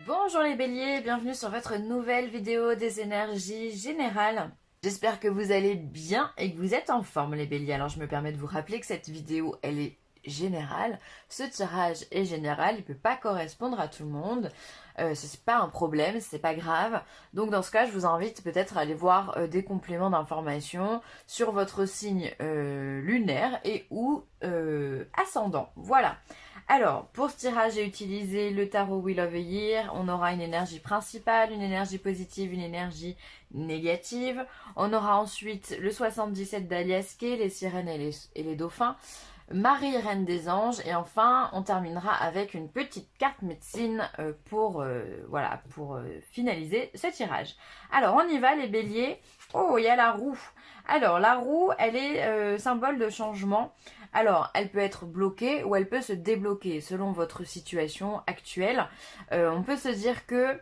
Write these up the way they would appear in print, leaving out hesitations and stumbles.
Bonjour les béliers, bienvenue sur votre nouvelle vidéo des énergies générales. J'espère que vous allez bien et que vous êtes en forme les béliers. Alors je me permets de vous rappeler que cette vidéo elle est générale. Ce tirage est général, il ne peut pas correspondre à tout le monde. C'est pas un problème, c'est pas grave. Donc dans ce cas, je vous invite peut-être à aller voir des compléments d'informations sur votre signe lunaire et ou ascendant. Voilà. Alors, pour ce tirage, j'ai utilisé le tarot Wheel of the Year. On aura une énergie principale, une énergie positive, une énergie négative. On aura ensuite le 77 d'Aliasque, les sirènes et les dauphins. Marie, reine des anges. Et enfin, on terminera avec une petite carte médecine pour finaliser ce tirage. Alors, on y va les béliers. Oh, il y a la roue. Alors, la roue, elle est symbole de changement. Alors, elle peut être bloquée ou elle peut se débloquer selon votre situation actuelle. On peut se dire que,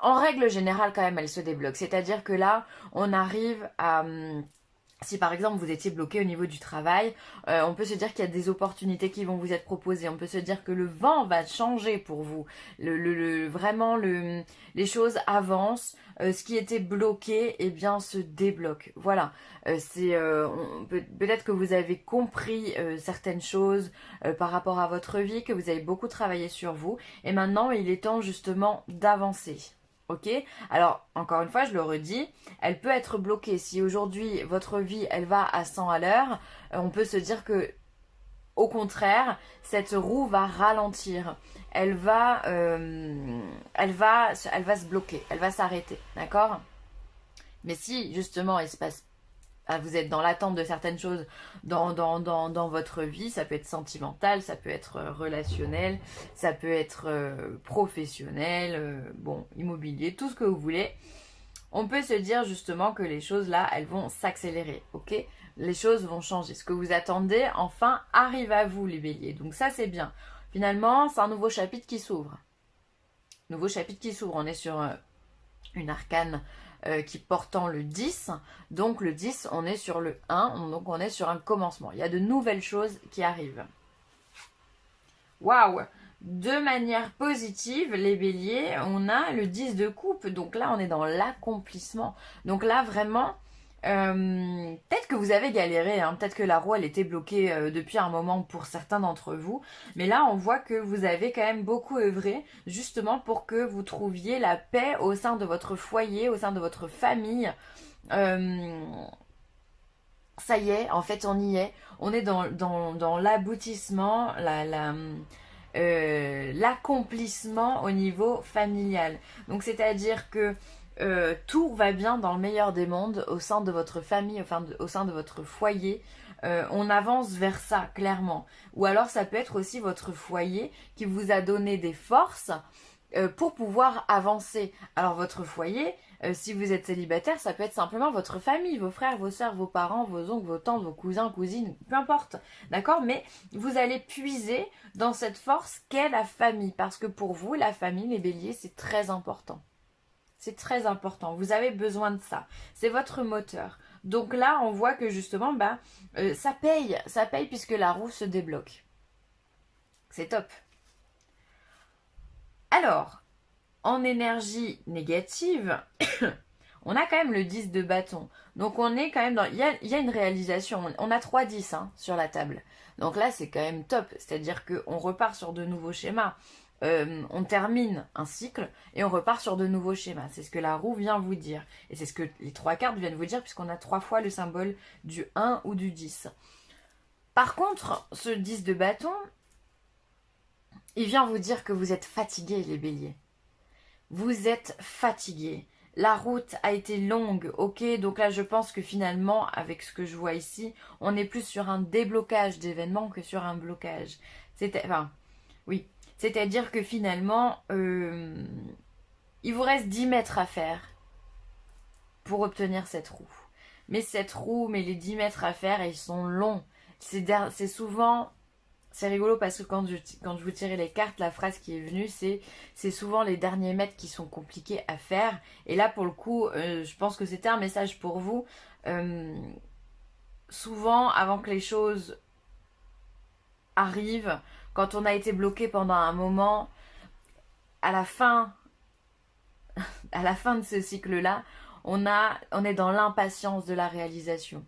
en règle générale, quand même, elle se débloque. C'est-à-dire que là, on arrive à... Si par exemple vous étiez bloqué au niveau du travail, on peut se dire qu'il y a des opportunités qui vont vous être proposées. On peut se dire que le vent va changer pour vous. Vraiment, les choses avancent. Ce qui était bloqué, eh bien, se débloque. Voilà. Peut-être que vous avez compris certaines choses par rapport à votre vie, que vous avez beaucoup travaillé sur vous. Et maintenant, il est temps justement d'avancer. Ok? Alors, encore une fois, je le redis, elle peut être bloquée. Si aujourd'hui, votre vie, elle va à 100 à l'heure, on peut se dire que, au contraire, cette roue va ralentir. Elle va se bloquer. Elle va s'arrêter. D'accord? Mais si, justement, il se passe vous êtes dans l'attente de certaines choses dans votre vie, ça peut être sentimental, ça peut être relationnel, ça peut être professionnel, immobilier, tout ce que vous voulez. On peut se dire justement que les choses là, elles vont s'accélérer, ok? Les choses vont changer. Ce que vous attendez, enfin, arrive à vous les béliers. Donc ça, c'est bien. Finalement, c'est un nouveau chapitre qui s'ouvre. Nouveau chapitre qui s'ouvre. On est sur une arcane qui portant le 10. Donc le 10, on est sur le 1. Donc on est sur un commencement. Il y a de nouvelles choses qui arrivent. Waouh! De manière positive, les béliers, on a le 10 de coupe. Donc là, on est dans l'accomplissement. Donc là, vraiment, peut-être que vous avez galéré. Hein, peut-être que la roue, elle était bloquée depuis un moment pour certains d'entre vous. Mais là, on voit que vous avez quand même beaucoup œuvré justement pour que vous trouviez la paix au sein de votre foyer, au sein de votre famille. Ça y est, en fait, on y est. On est dans l'aboutissement, l'accomplissement au niveau familial. Donc, c'est-à-dire que tout va bien dans le meilleur des mondes au sein de votre famille, au sein de votre foyer. On avance vers ça, clairement. Ou alors, ça peut être aussi votre foyer qui vous a donné des forces pour pouvoir avancer. Alors, votre foyer, si vous êtes célibataire, ça peut être simplement votre famille, vos frères, vos soeurs, vos parents, vos oncles, vos tantes, vos cousins, cousines, peu importe. D'accord? Mais vous allez puiser dans cette force qu'est la famille. Parce que pour vous, la famille, les béliers, c'est très important. C'est très important. Vous avez besoin de ça. C'est votre moteur. Donc là, on voit que justement, ça paye puisque la roue se débloque. C'est top. Alors, en énergie négative, on a quand même le 10 de bâton. Donc on est quand même dans... Il y a une réalisation. On a 3 10 hein, sur la table. Donc là, c'est quand même top. C'est-à-dire qu'on repart sur de nouveaux schémas. On termine un cycle et on repart sur de nouveaux schémas. C'est ce que la roue vient vous dire. Et c'est ce que les 3 cartes viennent vous dire puisqu'on a 3 fois le symbole du 1 ou du 10. Par contre, ce 10 de bâton, il vient vous dire que vous êtes fatigués, les béliers. Vous êtes fatigués. La route a été longue, ok, donc là je pense que finalement, avec ce que je vois ici, on est plus sur un déblocage d'événements que sur un blocage. Oui, c'est-à-dire que finalement, il vous reste 10 mètres à faire pour obtenir cette roue. Mais les 10 mètres à faire, ils sont longs. C'est souvent... C'est rigolo parce que quand je vous tirais les cartes, la phrase qui est venue, c'est souvent les derniers mètres qui sont compliqués à faire. Et là, pour le coup, je pense que c'était un message pour vous. Souvent, avant que les choses arrivent, quand on a été bloqué pendant un moment, à la fin de ce cycle-là, on est dans l'impatience de la réalisation.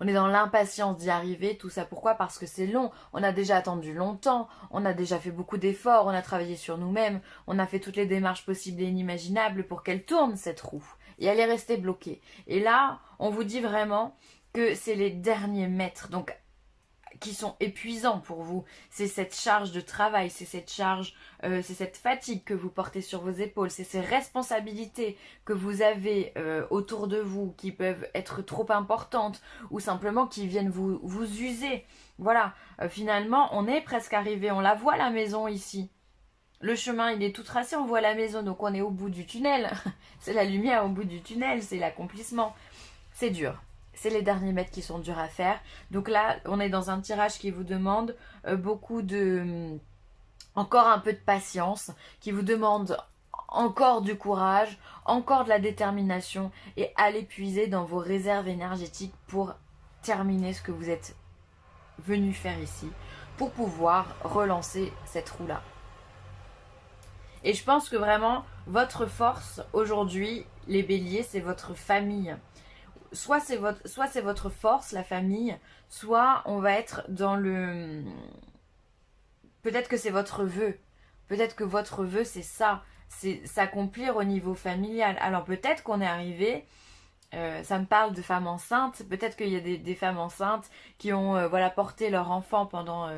On est dans l'impatience d'y arriver, tout ça pourquoi? Parce que c'est long, on a déjà attendu longtemps, on a déjà fait beaucoup d'efforts, on a travaillé sur nous-mêmes, on a fait toutes les démarches possibles et inimaginables pour qu'elle tourne cette roue. Et elle est restée bloquée. Et là, on vous dit vraiment que c'est les derniers mètres, donc qui sont épuisants pour vous. C'est cette charge de travail, c'est cette charge, c'est cette fatigue que vous portez sur vos épaules, c'est ces responsabilités que vous avez autour de vous qui peuvent être trop importantes ou simplement qui viennent vous user. Voilà, finalement, on est presque arrivé, on la voit la maison ici. Le chemin, il est tout tracé, on voit la maison, donc on est au bout du tunnel. C'est la lumière au bout du tunnel, c'est l'accomplissement. C'est dur. C'est les derniers mètres qui sont durs à faire. Donc là, on est dans un tirage qui vous demande beaucoup de... encore un peu de patience, qui vous demande encore du courage, encore de la détermination et allez puiser dans vos réserves énergétiques pour terminer ce que vous êtes venu faire ici, pour pouvoir relancer cette roue-là. Et je pense que vraiment, votre force aujourd'hui, les béliers, c'est votre famille. Soit c'est votre force, la famille, soit on va être dans le... Peut-être que c'est votre vœu. Peut-être que votre vœu, c'est ça. C'est s'accomplir au niveau familial. Alors peut-être qu'on est arrivé... ça me parle de femmes enceintes. Peut-être qu'il y a des femmes enceintes qui ont voilà, porté leur enfant pendant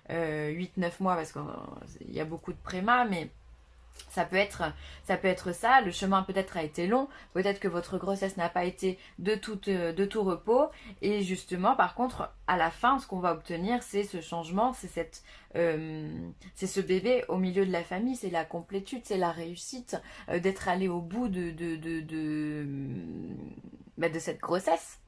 8-9 mois, parce qu'il y a beaucoup de prémas, mais... Ça peut être ça, le chemin peut-être a été long, peut-être que votre grossesse n'a pas été de tout repos, et justement par contre à la fin ce qu'on va obtenir c'est ce changement, c'est ce bébé au milieu de la famille, c'est la complétude, c'est la réussite, d'être allé au bout de cette grossesse.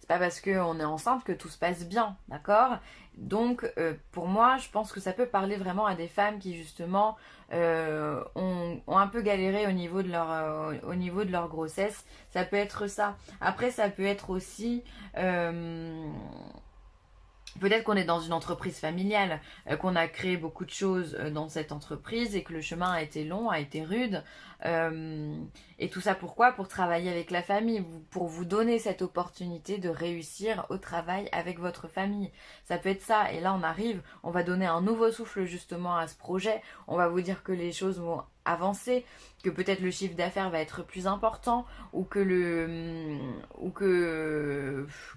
Pas parce qu'on est enceinte que tout se passe bien, d'accord? Donc, pour moi, je pense que ça peut parler vraiment à des femmes qui, justement, ont un peu galéré au niveau de leur grossesse. Ça peut être ça. Après, ça peut être aussi... peut-être qu'on est dans une entreprise familiale, qu'on a créé beaucoup de choses dans cette entreprise et que le chemin a été long, a été rude. Et tout ça pourquoi? Pour travailler avec la famille, pour vous donner cette opportunité de réussir au travail avec votre famille. Ça peut être ça. Et là on arrive, on va donner un nouveau souffle justement à ce projet. On va vous dire que les choses vont avancer, que peut-être le chiffre d'affaires va être plus important, ou que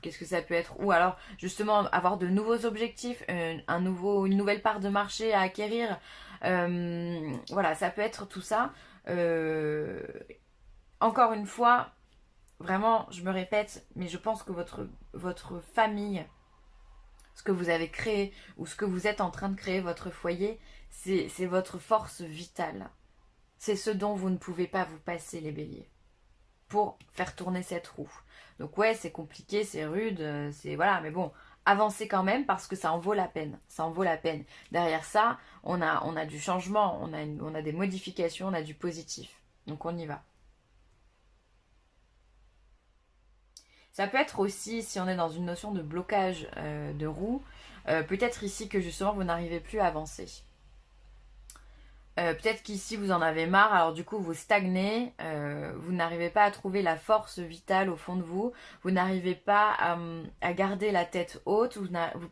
qu'est-ce que ça peut être, ou alors justement avoir de nouveaux objectifs, une nouvelle part de marché à acquérir. Voilà, ça peut être tout ça. Encore une fois, vraiment, je me répète, mais je pense que votre famille, ce que vous avez créé ou ce que vous êtes en train de créer, votre foyer, c'est votre force vitale. C'est ce dont vous ne pouvez pas vous passer, les béliers, pour faire tourner cette roue. Donc ouais, c'est compliqué, c'est rude, c'est voilà, mais bon, avancez quand même parce que ça en vaut la peine. Ça en vaut la peine. Derrière ça, on a du changement, on a des modifications, on a du positif. Donc on y va. Ça peut être aussi, si on est dans une notion de blocage de roue, peut-être ici que justement vous n'arrivez plus à avancer. Peut-être qu'ici vous en avez marre, alors du coup vous stagnez, vous n'arrivez pas à trouver la force vitale au fond de vous, vous n'arrivez pas à garder la tête haute,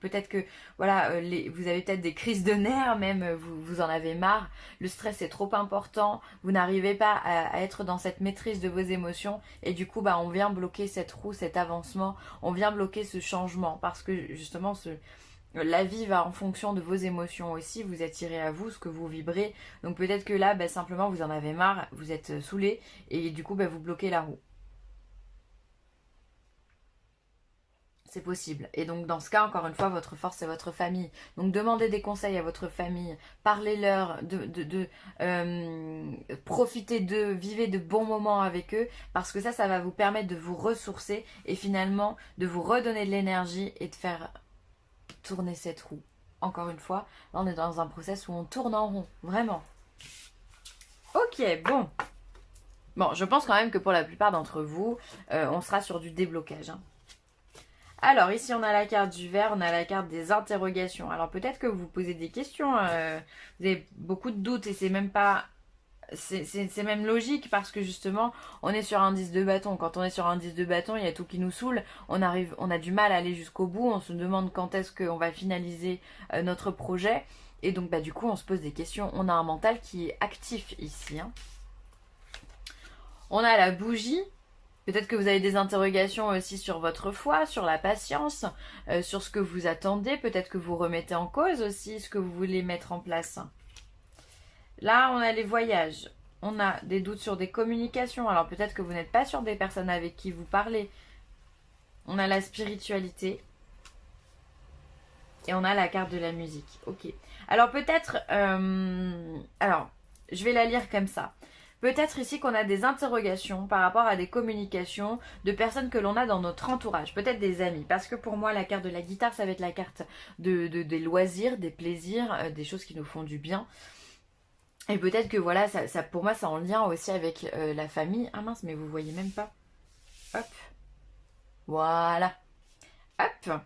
peut-être que voilà, vous avez peut-être des crises de nerfs même, vous en avez marre, le stress est trop important, vous n'arrivez pas à être dans cette maîtrise de vos émotions et du coup on vient bloquer cette roue, cet avancement, on vient bloquer ce changement parce que justement la vie va en fonction de vos émotions aussi, vous attirez à vous ce que vous vibrez. Donc peut-être que là, simplement vous en avez marre, vous êtes saoulé et du coup vous bloquez la roue. C'est possible. Et donc dans ce cas, encore une fois, votre force c'est votre famille. Donc demandez des conseils à votre famille, parlez-leur, profitez d'eux, vivez de bons moments avec eux, parce que ça va vous permettre de vous ressourcer et finalement de vous redonner de l'énergie et de faire tourner cette roue. Encore une fois, là on est dans un process où on tourne en rond, vraiment. Ok, bon. Bon, je pense quand même que pour la plupart d'entre vous, on sera sur du déblocage. Hein. Alors, ici, on a la carte du verre, on a la carte des interrogations. Alors, peut-être que vous vous posez des questions, vous avez beaucoup de doutes et c'est même pas... C'est même logique parce que justement, on est sur un 10 de bâton. Quand on est sur un 10 de bâton, il y a tout qui nous saoule. On a du mal à aller jusqu'au bout. On se demande quand est-ce qu'on va finaliser notre projet. Et donc, bah, du coup, on se pose des questions. On a un mental qui est actif ici, hein. On a la bougie. Peut-être que vous avez des interrogations aussi sur votre foi, sur la patience, sur ce que vous attendez. Peut-être que vous remettez en cause aussi ce que vous voulez mettre en place. Là, on a les voyages. On a des doutes sur des communications. Alors peut-être que vous n'êtes pas sûr des personnes avec qui vous parlez. On a la spiritualité. Et on a la carte de la musique. Ok. Alors peut-être... alors, je vais la lire comme ça. Peut-être ici qu'on a des interrogations par rapport à des communications de personnes que l'on a dans notre entourage, peut-être des amis. Parce que pour moi, la carte de la guitare, ça va être la carte des loisirs, des plaisirs, des choses qui nous font du bien. Et peut-être que voilà, ça, pour moi, c'est en lien aussi avec la famille. Ah mince, mais vous voyez même pas. Hop. Voilà. Hop.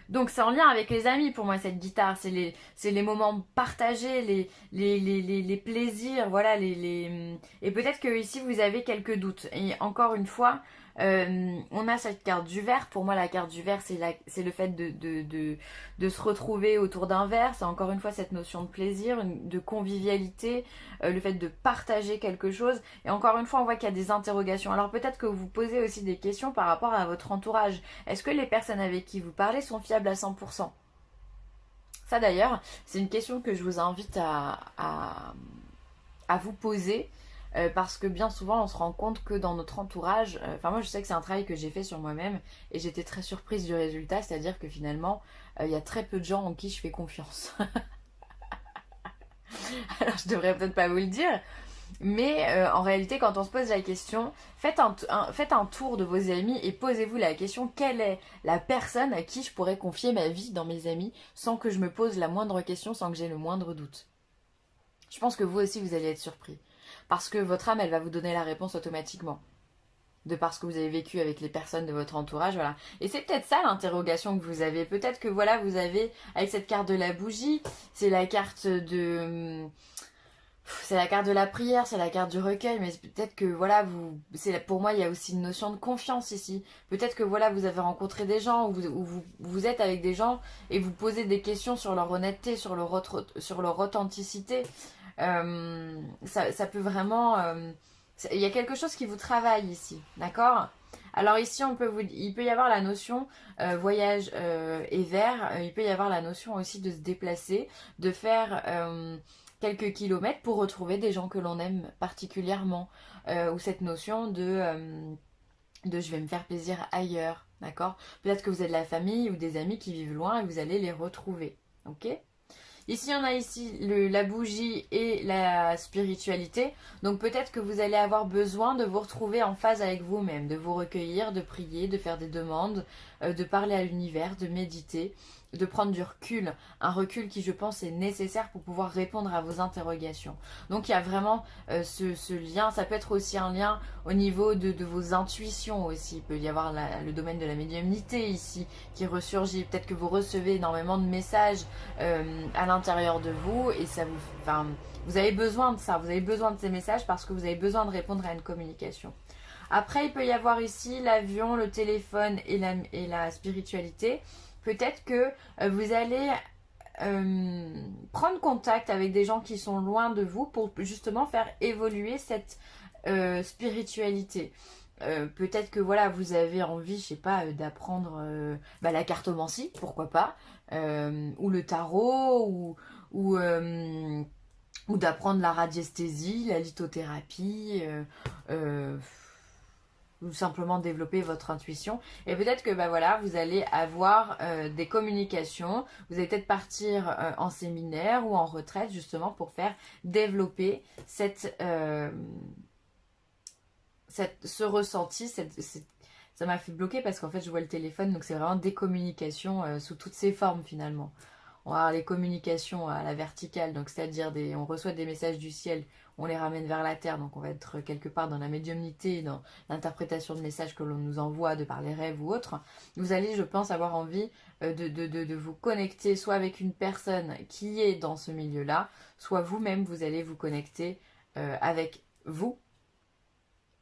Donc c'est en lien avec les amis pour moi cette guitare, c'est les moments partagés, les plaisirs, voilà, et peut-être que ici vous avez quelques doutes. Et encore une fois, on a cette carte du verre. Pour moi la carte du verre c'est le fait de se retrouver autour d'un verre, c'est encore une fois cette notion de plaisir, de convivialité, le fait de partager quelque chose. Et encore une fois on voit qu'il y a des interrogations. Alors peut-être que vous vous posez aussi des questions par rapport à votre entourage. Est-ce que les personnes avec qui vous parlez sont fiables à 100%? Ça d'ailleurs, c'est une question que je vous invite à vous poser. Parce que bien souvent on se rend compte que dans notre entourage, enfin moi je sais que c'est un travail que j'ai fait sur moi-même et j'étais très surprise du résultat, c'est-à-dire que finalement il y a très peu de gens en qui je fais confiance. Alors je devrais peut-être pas vous le dire, mais en réalité, quand on se pose la question, faites un tour de vos amis et posez-vous la question, quelle est la personne à qui je pourrais confier ma vie dans mes amis sans que je me pose la moindre question, sans que j'ai le moindre doute. Je pense que vous aussi, vous allez être surpris. Parce que votre âme, elle va vous donner la réponse automatiquement. De par ce que vous avez vécu avec les personnes de votre entourage, voilà. Et c'est peut-être ça l'interrogation que vous avez. Peut-être que voilà, vous avez, avec cette carte de la bougie, c'est la carte de... C'est la carte de la prière, c'est la carte du recueil, mais peut-être que voilà, pour moi, il y a aussi une notion de confiance ici. Peut-être que voilà, vous avez rencontré des gens, vous êtes avec des gens et vous posez des questions sur leur honnêteté, sur leur authenticité. Ça peut vraiment... il y a quelque chose qui vous travaille ici, d'accord? Alors ici, il peut y avoir la notion voyage et vert. Il peut y avoir la notion aussi de se déplacer, de faire quelques kilomètres pour retrouver des gens que l'on aime particulièrement. Ou cette notion de je vais me faire plaisir ailleurs, d'accord? Peut-être que vous êtes de la famille ou des amis qui vivent loin et vous allez les retrouver, ok? Ici, on a ici la bougie et la spiritualité. Donc peut-être que vous allez avoir besoin de vous retrouver en phase avec vous-même, de vous recueillir, de prier, de faire des demandes, de parler à l'univers, de méditer, de prendre du recul. Un recul qui, je pense, est nécessaire pour pouvoir répondre à vos interrogations. Donc il y a vraiment ce lien. Ça peut être aussi un lien au niveau de vos intuitions aussi. Il peut y avoir le domaine de la médiumnité ici qui ressurgit. Peut-être que vous recevez énormément de messages à l'intérieur de vous et ça vous avez besoin de ça, vous avez besoin de ces messages parce que vous avez besoin de répondre à une communication. Après, il peut y avoir ici l'avion, le téléphone et la spiritualité. Peut-être que vous allez prendre contact avec des gens qui sont loin de vous pour justement faire évoluer cette spiritualité. Peut-être que voilà, vous avez envie, je sais pas, d'apprendre la cartomancie, pourquoi pas, ou le tarot, ou d'apprendre la radiesthésie, la lithothérapie, ou simplement développer votre intuition. Et peut-être que voilà, vous allez avoir des communications, vous allez peut-être partir en séminaire ou en retraite justement pour faire développer ce ressenti, ça m'a fait bloquer parce qu'en fait je vois le téléphone, donc c'est vraiment des communications sous toutes ses formes finalement. On va avoir les communications à la verticale, donc c'est-à-dire on reçoit des messages du ciel, on les ramène vers la terre, donc on va être quelque part dans la médiumnité, dans l'interprétation de messages que l'on nous envoie de par les rêves ou autres. Vous allez, je pense, avoir envie de vous connecter soit avec une personne qui est dans ce milieu-là, soit vous-même, vous allez vous connecter avec vous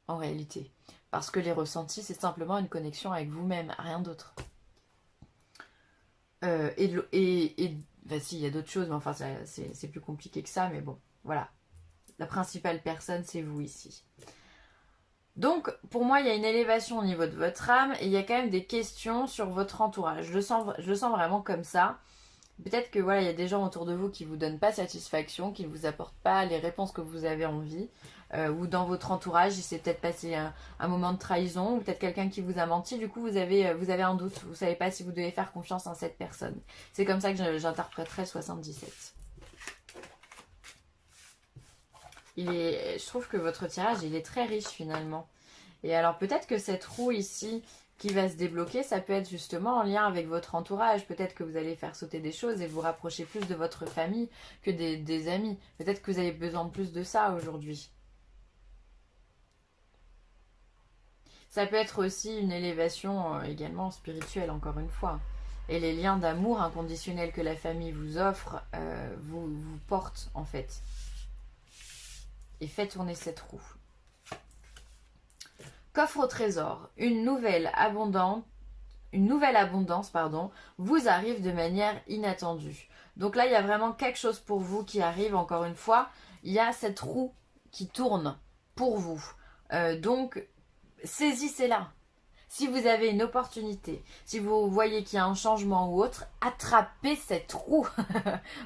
en réalité. Parce que les ressentis, c'est simplement une connexion avec vous-même, rien d'autre. Bah, si, il y a d'autres choses, mais enfin, c'est plus compliqué que ça, mais bon, voilà. La principale personne, c'est vous ici. Donc, pour moi, il y a une élévation au niveau de votre âme et il y a quand même des questions sur votre entourage. Je le sens vraiment comme ça. Peut-être que voilà, il y a des gens autour de vous qui vous donnent pas satisfaction, qui ne vous apportent pas les réponses que vous avez envie, ou dans votre entourage, il s'est peut-être passé un moment de trahison, ou peut-être quelqu'un qui vous a menti. Du coup, vous avez un doute, vous savez pas si vous devez faire confiance en cette personne. C'est comme ça que j'interpréterai 77. Je trouve que votre tirage, il est très riche finalement. Et alors peut-être que cette roue ici qui va se débloquer, ça peut être justement en lien avec votre entourage. Peut-être que vous allez faire sauter des choses et vous rapprocher plus de votre famille que des amis. Peut-être que vous avez besoin de plus de ça aujourd'hui. Ça peut être aussi une élévation également spirituelle, encore une fois. Et les liens d'amour inconditionnel que la famille vous offre vous portent en fait. Et fait tourner cette roue. Coffre au trésor, une nouvelle abondance, vous arrive de manière inattendue. Donc là, il y a vraiment quelque chose pour vous qui arrive, encore une fois. Il y a cette roue qui tourne pour vous. Donc, saisissez-la. Si vous avez une opportunité, si vous voyez qu'il y a un changement ou autre, attrapez cette roue.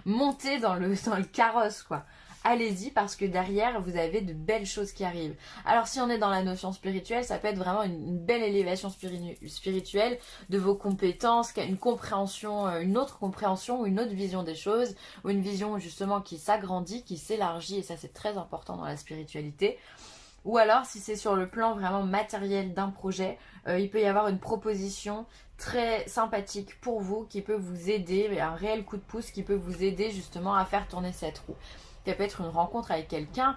Montez dans le carrosse, quoi. Allez-y parce que derrière, vous avez de belles choses qui arrivent. Alors si on est dans la notion spirituelle, ça peut être vraiment une belle élévation spirituelle de vos compétences, une compréhension, une autre compréhension ou une autre vision des choses, ou une vision justement qui s'agrandit, qui s'élargit, et ça c'est très important dans la spiritualité. Ou alors, si c'est sur le plan vraiment matériel d'un projet, il peut y avoir une proposition très sympathique pour vous qui peut vous aider, un réel coup de pouce qui peut vous aider justement à faire tourner cette roue. Ça peut être une rencontre avec quelqu'un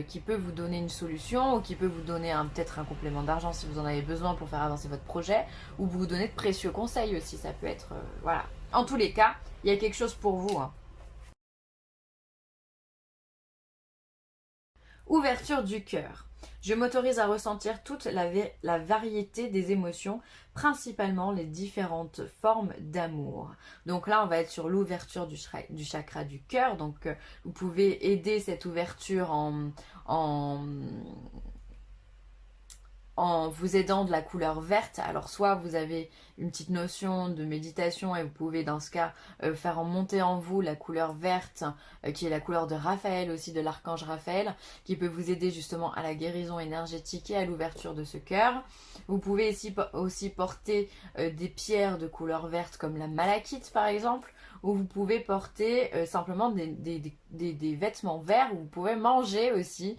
qui peut vous donner une solution ou qui peut vous donner peut-être un complément d'argent si vous en avez besoin pour faire avancer votre projet, ou vous donner de précieux conseils aussi. Ça peut être... voilà. En tous les cas, il y a quelque chose pour vous. Hein. Ouverture du cœur. Je m'autorise à ressentir toute la variété des émotions, principalement les différentes formes d'amour. Donc là, on va être sur l'ouverture du chakra du cœur. Donc, vous pouvez aider cette ouverture en vous aidant de la couleur verte. Alors soit vous avez une petite notion de méditation et vous pouvez dans ce cas faire monter en vous la couleur verte qui est la couleur de Raphaël aussi, de l'archange Raphaël, qui peut vous aider justement à la guérison énergétique et à l'ouverture de ce cœur. Vous pouvez aussi porter des pierres de couleur verte comme la malachite par exemple, ou vous pouvez porter simplement des vêtements verts, ou vous pouvez manger aussi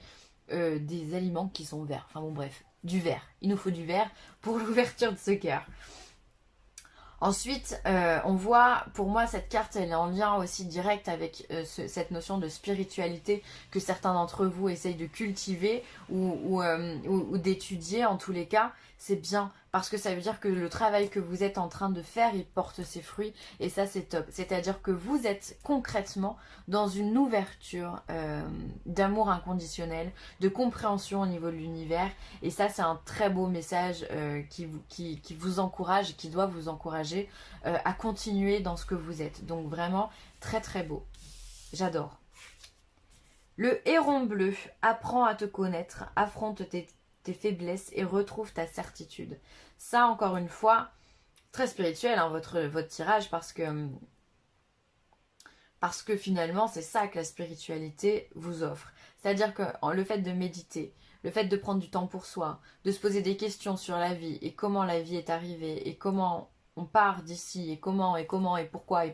des aliments qui sont verts. Enfin bon bref, du vert. Il nous faut du vert pour l'ouverture de ce cœur. Ensuite, on voit, pour moi, cette carte, elle est en lien aussi direct avec cette notion de spiritualité que certains d'entre vous essayent de cultiver ou d'étudier en tous les cas. C'est bien parce que ça veut dire que le travail que vous êtes en train de faire, il porte ses fruits et ça, c'est top. C'est-à-dire que vous êtes concrètement dans une ouverture d'amour inconditionnel, de compréhension au niveau de l'univers et ça, c'est un très beau message qui vous encourage et qui doit vous encourager à continuer dans ce que vous êtes. Donc vraiment, très très beau. J'adore. Le héron bleu, apprends à te connaître, affronte tes faiblesses et retrouve ta certitude. Ça, encore une fois, très spirituel, hein, votre tirage, parce que finalement, c'est ça que la spiritualité vous offre. C'est-à-dire que le fait de méditer, le fait de prendre du temps pour soi, de se poser des questions sur la vie et comment la vie est arrivée et comment on part d'ici et comment et pourquoi,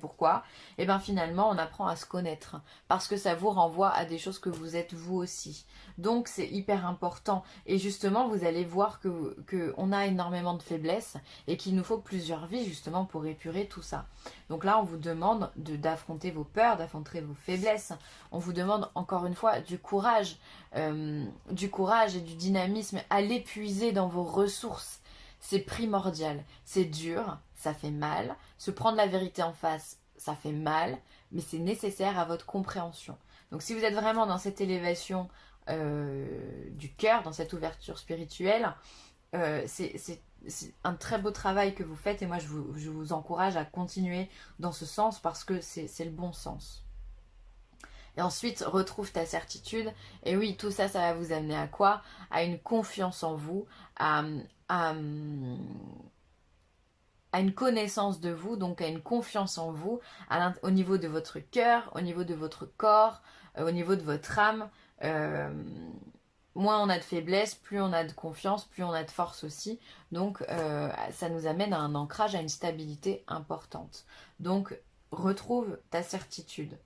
et bien finalement on apprend à se connaître parce que ça vous renvoie à des choses que vous êtes vous aussi. Donc c'est hyper important et justement vous allez voir que on a énormément de faiblesses et qu'il nous faut plusieurs vies justement pour épurer tout ça. Donc là on vous demande d'affronter vos peurs, d'affronter vos faiblesses. On vous demande encore une fois du courage et du dynamisme à l'épuiser dans vos ressources. C'est primordial, c'est dur, ça fait mal, se prendre la vérité en face, ça fait mal, mais c'est nécessaire à votre compréhension. Donc si vous êtes vraiment dans cette élévation du cœur, dans cette ouverture spirituelle, c'est un très beau travail que vous faites et moi je vous encourage à continuer dans ce sens parce que c'est le bon sens. Et ensuite, retrouve ta certitude. Et oui, tout ça, ça va vous amener à quoi? À une confiance en vous, à une connaissance de vous, donc à une confiance en vous, au niveau de votre cœur, au niveau de votre corps, au niveau de votre âme. Moins on a de faiblesse, plus on a de confiance, plus on a de force aussi. Donc ça nous amène à un ancrage, à une stabilité importante. Donc retrouve ta certitude.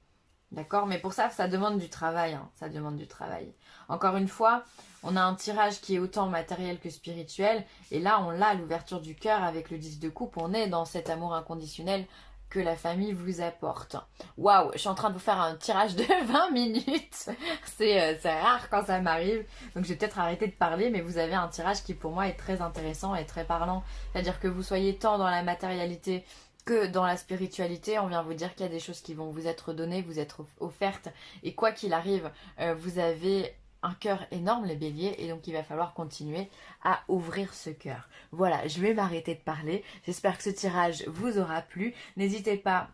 D'accord? Mais pour ça, ça demande du travail. Hein. Ça demande du travail. Encore une fois, on a un tirage qui est autant matériel que spirituel. Et là, on l'a, l'ouverture du cœur avec le 10 de coupe. On est dans cet amour inconditionnel que la famille vous apporte. Waouh, je suis en train de vous faire un tirage de 20 minutes. C'est rare quand ça m'arrive. Donc je vais peut-être arrêter de parler, mais vous avez un tirage qui pour moi est très intéressant et très parlant. C'est-à-dire que vous soyez tant dans la matérialité que dans la spiritualité, on vient vous dire qu'il y a des choses qui vont vous être données, vous être offertes. Et quoi qu'il arrive, vous avez un cœur énorme, les béliers, et donc il va falloir continuer à ouvrir ce cœur. Voilà, je vais m'arrêter de parler. J'espère que ce tirage vous aura plu. N'hésitez pas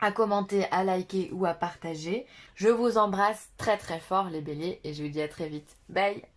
à commenter, à liker ou à partager. Je vous embrasse très très fort, les béliers, et je vous dis à très vite. Bye!